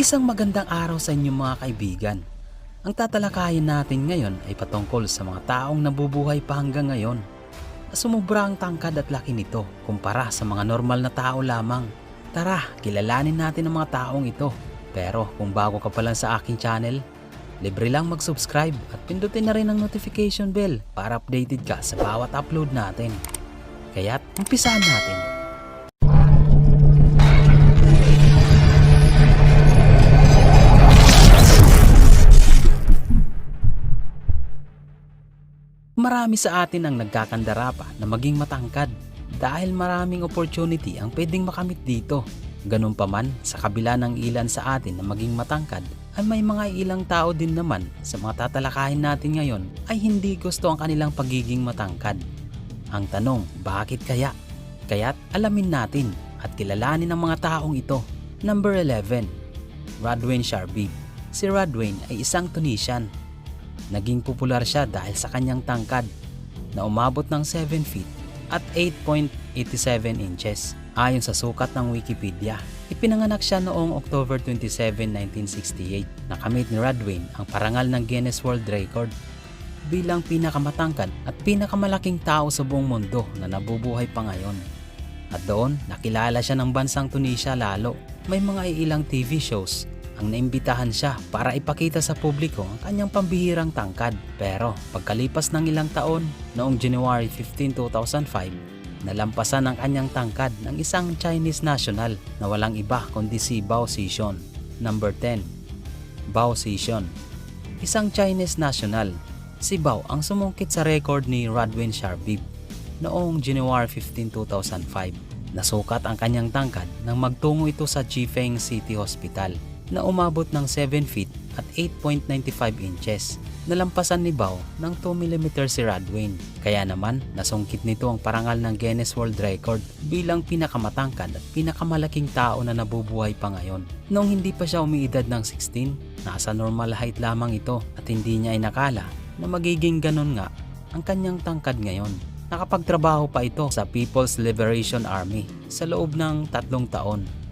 Isang magandang araw sa inyong mga kaibigan. Ang tatalakayin natin ngayon ay patungkol sa mga taong nabubuhay pa hanggang ngayon. Sumubra ang tangkad at laki nito kumpara sa mga normal na tao lamang. Tara, kilalanin natin ang mga taong ito. Pero kung bago ka pa lang sa aking channel, libre lang mag-subscribe at pindutin na rin ang notification bell para updated ka sa bawat upload natin. Kaya't umpisahan natin. Marami sa atin ang nagkakandara pa na maging matangkad dahil maraming opportunity ang pwedeng makamit dito. Ganun pa man, sa kabila ng ilan sa atin na maging matangkad, ay may mga ilang tao din naman sa mga tatalakayin natin ngayon ay hindi gusto ang kanilang pagiging matangkad. Ang tanong, bakit kaya? Kaya't alamin natin at kilalanin ang mga taong ito. Number 11. Radwain Sharbib. Si Radwain ay isang Tunisian. Naging popular siya dahil sa kanyang tangkad na umabot ng 7 feet at 8.87 inches ayon sa sukat ng Wikipedia. Ipinanganak siya noong October 27, 1968. Nakamit ni Radwain ang parangal ng Guinness World Record bilang pinakamatangkad at pinakamalaking tao sa buong mundo na nabubuhay pa ngayon. At doon, nakilala siya ng bansang Tunisia lalo. May mga ilang TV shows ang naimbitahan siya para ipakita sa publiko ang kanyang pambihirang tangkad. Pero pagkalipas ng ilang taon, noong January 15, 2005, nalampasan ang kanyang tangkad ng isang Chinese national na walang iba kundi si Bao Zixuan. Number 10. Bao Zixuan. Isang Chinese national, si Bao ang sumungkit sa record ni Radwain Sharbib noong January 15, 2005. Nasukat ang kanyang tangkad nang magtungo ito sa Chifeng City Hospital na umabot ng 7 feet at 8.95 inches. Nalampasan ni Bao ng 2 mm si Radwain. Kaya naman, nasungkit nito ang parangal ng Guinness World Record bilang pinakamatangkad at pinakamalaking tao na nabubuhay pa ngayon. Noong hindi pa siya umiidad ng 16, nasa normal height lamang ito at hindi niya inakala na magiging ganun nga ang kanyang tangkad ngayon. Nakapagtrabaho pa ito sa People's Liberation Army sa loob ng 3 taon.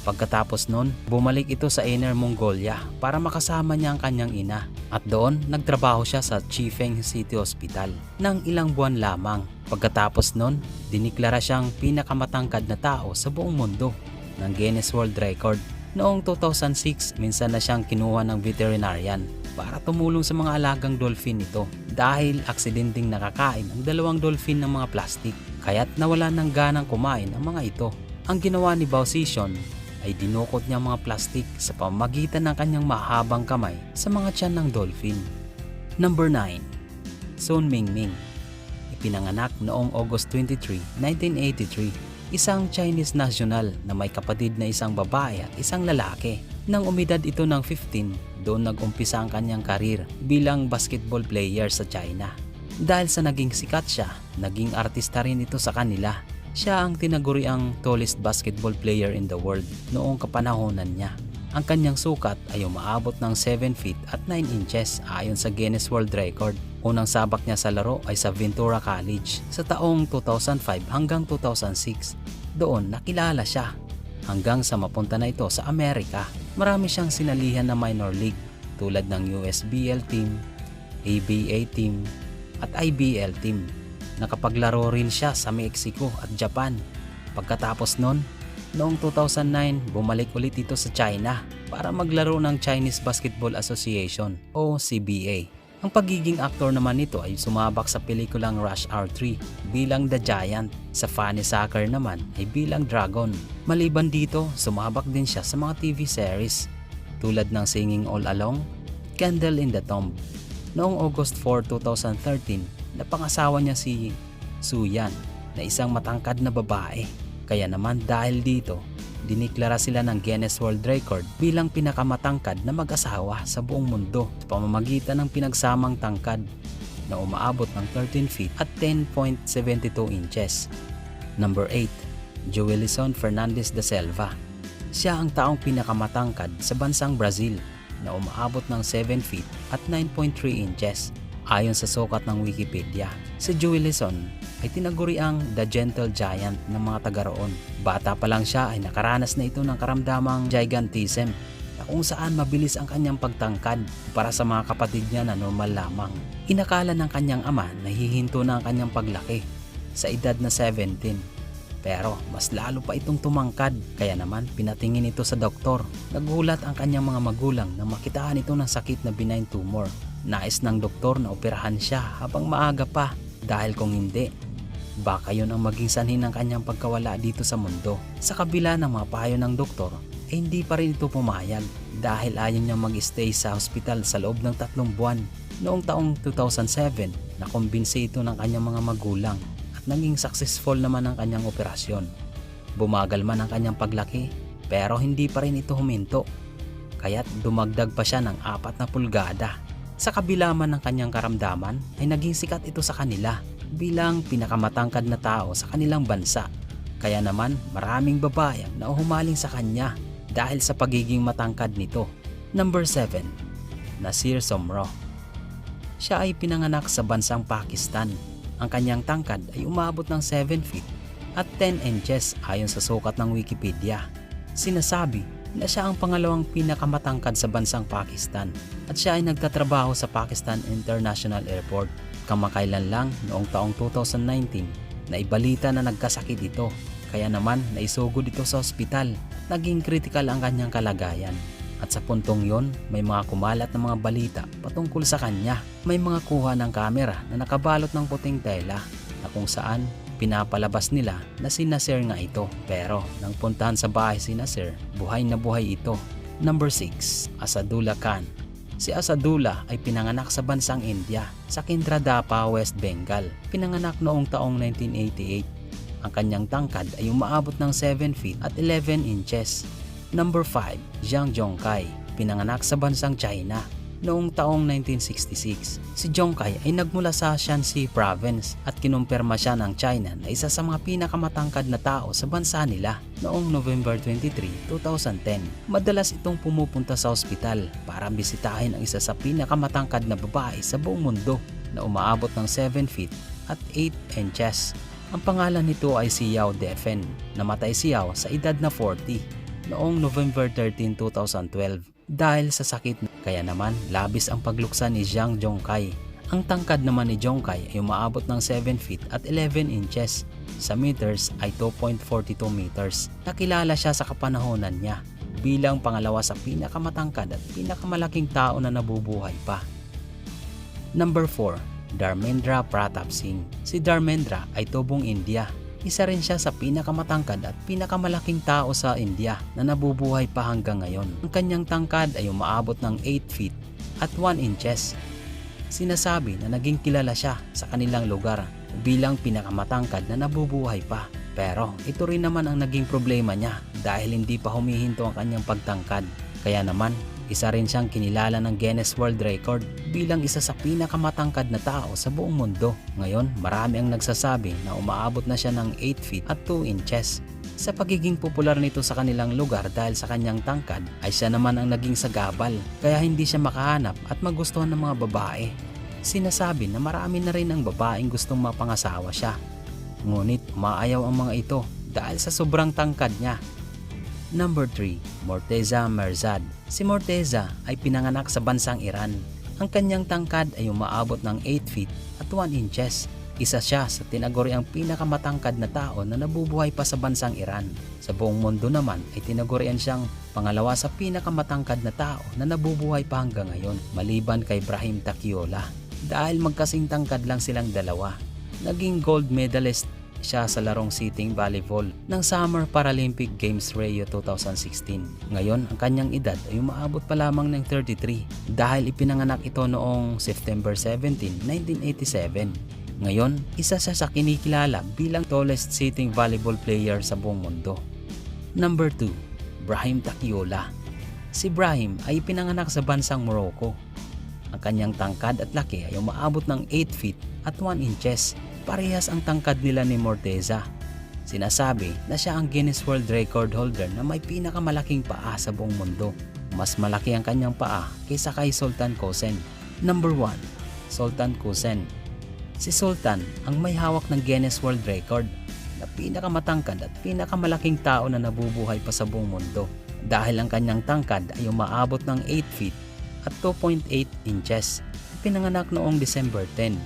Pagkatapos nun, bumalik ito sa Inner Mongolia para makasama niya ang kanyang ina. At doon, nagtrabaho siya sa Chifeng City Hospital ng ilang buwan lamang. Pagkatapos nun, diniklara siyang pinakamatangkad na tao sa buong mundo ng Guinness World Record. Noong 2006, minsan na siyang kinuha ng veterinarian para tumulong sa mga alagang dolphin nito dahil aksidenteng nakakain ang 2 dolphin ng mga plastic. Kaya't nawala ng ganang kumain ang mga ito. Ang ginawa ni Bao Zixuan ay dinukot niya mga plastik sa pamamagitan ng kanyang mahabang kamay sa mga tiyan ng dolphin. Number 9. Sun Mingming. Ipinanganak noong August 23, 1983. Isang Chinese national na may kapatid na isang babae at isang lalaki. Nang umidad ito ng 15, doon nag-umpisa ang kanyang karir bilang basketball player sa China. Dahil sa naging sikat siya, naging artista rin ito sa kanila. Siya ang tinaguriang tallest basketball player in the world noong kapanahonan niya. Ang kanyang sukat ay umaabot ng 7 feet at 9 inches ayon sa Guinness World Record. Unang sabak niya sa laro ay sa Ventura College sa taong 2005 hanggang 2006. Doon nakilala siya hanggang sa mapunta na ito sa Amerika. Marami siyang sinalihan na minor league tulad ng USBL team, ABA team at IBL team. Nakapaglaro rin siya sa Mexico at Japan. Pagkatapos nun, noong 2009, bumalik ulit ito sa China para maglaro ng Chinese Basketball Association o CBA. Ang pagiging aktor naman nito ay sumabak sa pelikulang Rush Hour 3 bilang The Giant. Sa funny soccer naman ay bilang Dragon. Maliban dito, sumabak din siya sa mga TV series tulad ng Singing All Along, Candle in the Tomb. Noong August 4, 2013, napangasawa niya si Su Yan na isang matangkad na babae. Kaya naman dahil dito, diniklara sila ng Guinness World Record bilang pinakamatangkad na mag-asawa sa buong mundo sa pamamagitan ng pinagsamang tangkad na umaabot ng 13 feet at 10.72 inches. Number 8. Joelison Fernandez da Silva. Siya ang taong pinakamatangkad sa bansang Brazil na umaabot ng 7 feet at 9.3 inches. Ayon sa sukat ng Wikipedia, si Joelison ay tinaguri ang The Gentle Giant ng mga taga roon. Bata pa lang siya ay nakaranas na ito ng karamdamang gigantism na kung saan mabilis ang kanyang pagtangkad para sa mga kapatid niya na normal lamang. Inakala ng kanyang ama na hihinto na ang kanyang paglaki sa edad na 17. Pero mas lalo pa itong tumangkad, kaya naman pinatingin ito sa doktor. Nagulat ang kanyang mga magulang na makitaan ito ng sakit na benign tumor. Nais ng doktor na operahan siya habang maaga pa, dahil kung hindi, baka yun ang maging sanhi ng kanyang pagkawala dito sa mundo. Sa kabila ng mga payo ng doktor, ay hindi pa rin ito pumayag dahil ayaw niya mag-stay sa hospital sa loob ng 3 buwan. Noong taong 2007, nakumbinsi ito ng kanyang mga magulang at naging successful naman ang kanyang operasyon. Bumagal man ang kanyang paglaki, pero hindi pa rin ito huminto, kaya't dumagdag pa siya ng 4 na pulgada. Sa kabila man ng kanyang karamdaman, ay naging sikat ito sa kanila bilang pinakamatangkad na tao sa kanilang bansa. Kaya naman maraming babae ang nauhumaling sa kanya dahil sa pagiging matangkad nito. Number 7. Nasir Somro. Siya ay pinanganak sa bansang Pakistan. Ang kanyang tangkad ay umabot ng 7 feet at 10 inches ayon sa sukat ng Wikipedia. Sinasabi na siya ang pangalawang pinakamatangkad sa bansang Pakistan at siya ay nagtatrabaho sa Pakistan International Airport. Kamakailan lang noong taong 2019 na ibalita na nagkasakit ito, kaya naman naisugod ito sa ospital. Naging critical ang kanyang kalagayan at sa puntong yon may mga kumalat na mga balita patungkol sa kanya. May mga kuha ng kamera na nakabalot ng puting tela na kung saan pinapalabas nila na si Nasir nga ito, pero nang puntahan sa bahay si Nasir, buhay na buhay ito. Number 6. Asadullah Khan. Si Asadullah ay pinanganak sa bansang India sa Kendradapa, West Bengal. Pinanganak noong taong 1988. Ang kanyang tangkad ay umaabot ng 7 feet at 11 inches. Number 5. Zhang Zhongkai. Pinanganak sa bansang China noong taong 1966. Si Zhongkai ay nagmula sa Shanxi Province at kinumpirma siya ng China na isa sa mga pinakamatangkad na tao sa bansa nila noong November 23, 2010. Madalas itong pumupunta sa ospital para bisitahin ang isa sa pinakamatangkad na babae sa buong mundo na umaabot ng 7 feet at 8 inches. Ang pangalan nito ay si Yao Defen. Namatay si Yao sa edad na 40 noong November 13, 2012 dahil sa sakit. Kaya naman labis ang pagluksa ni Zhang Zhongkai. Ang tangkad naman ni Zhongkai ay umaabot ng 7 feet at 11 inches. Sa meters ay 2.42 meters. Nakilala siya sa kapanahonan niya bilang pangalawa sa pinakamatangkad at pinakamalaking tao na nabubuhay pa. Number 4. Dharmendra Pratap Singh. Si Dharmendra ay tubong India. Isa rin siya sa pinakamatangkad at pinakamalaking tao sa India na nabubuhay pa hanggang ngayon. Ang kanyang tangkad ay umaabot ng 8 feet at 1 inches. Sinasabi na naging kilala siya sa kanilang lugar bilang pinakamatangkad na nabubuhay pa. Pero ito rin naman ang naging problema niya dahil hindi pa humihinto ang kanyang pagtangkad. Kaya naman isa rin siyang kinilala ng Guinness World Record bilang isa sa pinakamatangkad na tao sa buong mundo. Ngayon, marami ang nagsasabi na umaabot na siya ng 8 feet at 2 inches. Sa pagiging popular nito sa kanilang lugar dahil sa kanyang tangkad, ay siya naman ang naging sagabal, kaya hindi siya makahanap at magustuhan ng mga babae. Sinasabi na marami na rin ang babaeng gustong mapangasawa siya. Ngunit umaayaw ang mga ito dahil sa sobrang tangkad niya. Number 3. Morteza Merzad. Si Morteza ay pinanganak sa bansang Iran. Ang kanyang tangkad ay umaabot ng 8 feet at 1 inches. Isa siya sa tinaguriang pinakamatangkad na tao na nabubuhay pa sa bansang Iran. Sa buong mundo naman ay tinagurian siyang pangalawa sa pinakamatangkad na tao na nabubuhay pa hanggang ngayon, maliban kay Brahim Takkiola. Dahil magkasing tangkad lang silang dalawa, naging gold medalist siya sa larong sitting volleyball ng Summer Paralympic Games Rio 2016. Ngayon, ang kanyang edad ay umaabot pa lamang ng 33 dahil ipinanganak ito noong September 17, 1987. Ngayon, isa siya sa kinikilala bilang tallest sitting volleyball player sa buong mundo. Number 2. Brahim Takkiola. Si Brahim ay pinanganak sa bansang Morocco. Ang kanyang tangkad at laki ay umaabot ng 8 feet at 1 inches. Parehas ang tangkad nila ni Morteza. Sinasabi na siya ang Guinness World Record holder na may pinakamalaking paa sa buong mundo. Mas malaki ang kanyang paa kaysa kay Sultan Qasim. Number 1. Sultan Qasim. Si Sultan ang may hawak ng Guinness World Record na pinakamatangkad at pinakamalaking tao na nabubuhay pa sa buong mundo. dahil ang kanyang tangkad ay umaabot ng 8 feet at 2.8 inches. Pinanganak noong December 10,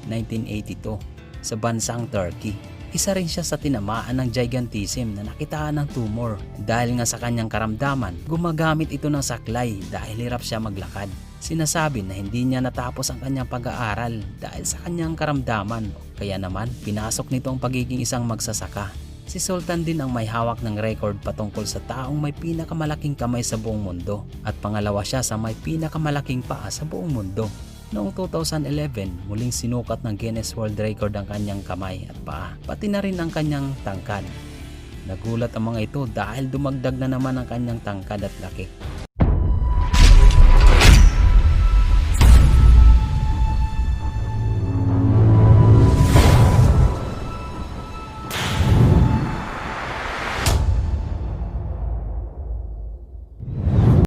1982 sa bansang Turkey. Isa rin siya sa tinamaan ng gigantism na nakitaan ng tumor. Dahil nga sa kanyang karamdaman, gumagamit ito ng saklay dahil hirap siya maglakad. Sinasabi na hindi niya natapos ang kanyang pag-aaral dahil sa kanyang karamdaman, kaya naman pinasok nito ang pagiging isang magsasaka. Si Sultan din ang may hawak ng record patungkol sa taong may pinakamalaking kamay sa buong mundo at pangalawa siya sa may pinakamalaking paa sa buong mundo. Noong 2011, muling sinukat ng Guinness World Record ang kanyang kamay at paa, pati na rin ang kanyang tangkad. Nagulat ang mga ito dahil dumagdag na naman ang kanyang tangkad at laki.